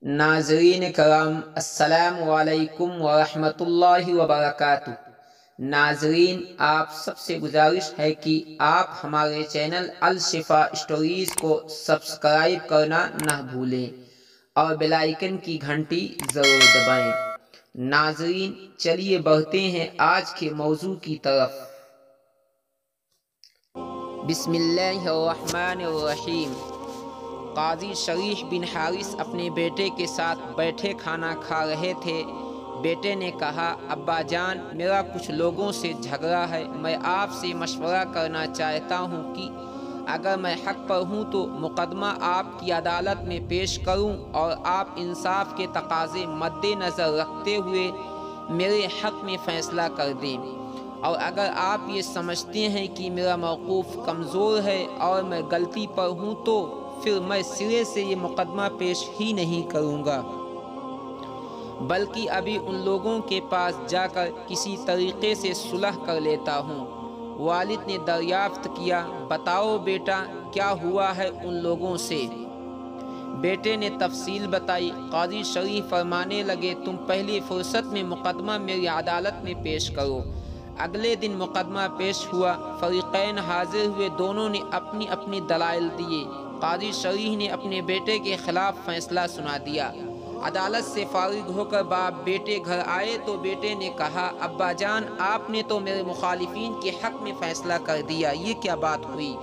नाज़रीन कराम, अस्सलामु अलैकुम वरहमतुल्लाहि वबरकातुह। नाज़रीन, आप सबसे गुजारिश है कि आप हमारे चैनल अल शिफा स्टोरीज़ को सब्सक्राइब करना न भूलें और बेल आइकन की घंटी ज़रूर दबाएं। नाज़रीन, चलिए बढ़ते हैं आज के मौजू की तरफ। बिस्मिल्लाहिर्रहमानिर्रहीम। काजी शरीह बिन हारिस अपने बेटे के साथ बैठे खाना खा रहे थे। बेटे ने कहा, अब्बा जान, मेरा कुछ लोगों से झगड़ा है। मैं आपसे मशवरा करना चाहता हूँ कि अगर मैं हक़ पर हूँ तो मुकदमा आपकी अदालत में पेश करूँ और आप इंसाफ के तकाज़े मद्देनज़र रखते हुए मेरे हक़ में फ़ैसला कर दें। और अगर आप ये समझते हैं कि मेरा मौक़ूफ़ कमज़ोर है और मैं गलती पर हूँ तो फिर मैं सिरे से ये मुकदमा पेश ही नहीं करूँगा, बल्कि अभी उन लोगों के पास जाकर किसी तरीक़े से सुलह कर लेता हूँ। वालिद ने दरियाफ्त किया, बताओ बेटा, क्या हुआ है उन लोगों से? बेटे ने तफसील बताई। काजी शरीफ फरमाने लगे, तुम पहली फुर्सत में मुकदमा मेरी अदालत में पेश करो। अगले दिन मुकदमा पेश हुआ। फरीक़ैन हाजिर हुए। दोनों ने अपनी अपनी दलाइल दिए। काजी शरीह ने अपने बेटे के खिलाफ फैसला सुना दिया। अदालत से फारिग होकर बाप बेटे घर आए तो बेटे ने कहा, अब्बा जान, आपने तो मेरे मुखालिफिन के हक़ में फ़ैसला कर दिया, ये क्या बात हुई?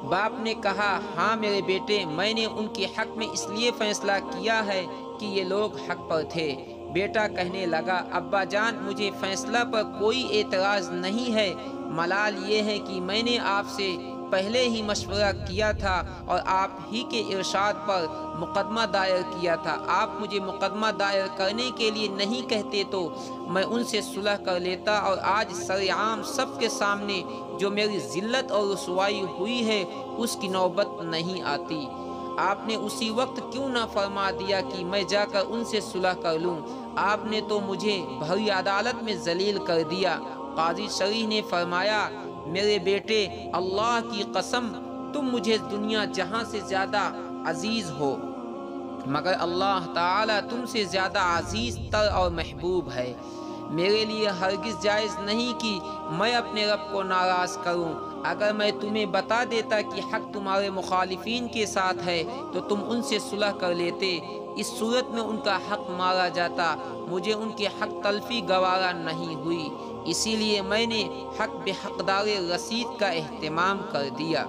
बाप ने कहा, हाँ मेरे बेटे, मैंने उनके हक़ में इसलिए फ़ैसला किया है कि ये लोग हक़ पर थे। बेटा कहने लगा, अब्बा जान, मुझे फ़ैसला पर कोई एतराज़ नहीं है, मलाल ये है कि मैंने आपसे पहले ही मशवरा किया था और आप ही के इरशाद पर मुकदमा दायर किया था। आप मुझे मुकदमा दायर करने के लिए नहीं कहते तो मैं उनसे सुलह कर लेता और आज सरेआम सबके सामने जो मेरी ज़िल्लत और रुसवाई हुई है उसकी नौबत नहीं आती। आपने उसी वक्त क्यों ना फरमा दिया कि मैं जाकर उनसे सुलह कर लूँ? आपने तो मुझे भरी अदालत में जलील कर दिया। काजी शरीह ने फरमाया, मेरे बेटे, अल्लाह की कसम, तुम मुझे दुनिया जहां से ज़्यादा अजीज़ हो, मगर अल्लाह ताला तुमसे ज़्यादा अजीज़ तर और महबूब है। मेरे लिए हरगिज़ जायज़ नहीं कि मैं अपने रब को नाराज़ करूं। अगर मैं तुम्हें बता देता कि हक़ तुम्हारे मुखालिफिन के साथ है तो तुम उनसे सुलह कर लेते। इस सूरत में उनका हक़ मारा जाता। मुझे उनके हक़ तलफ़ी गवारा नहीं हुई, इसीलिए मैंने हक़ बेहक़दार रसीद का एहतमाम कर दिया।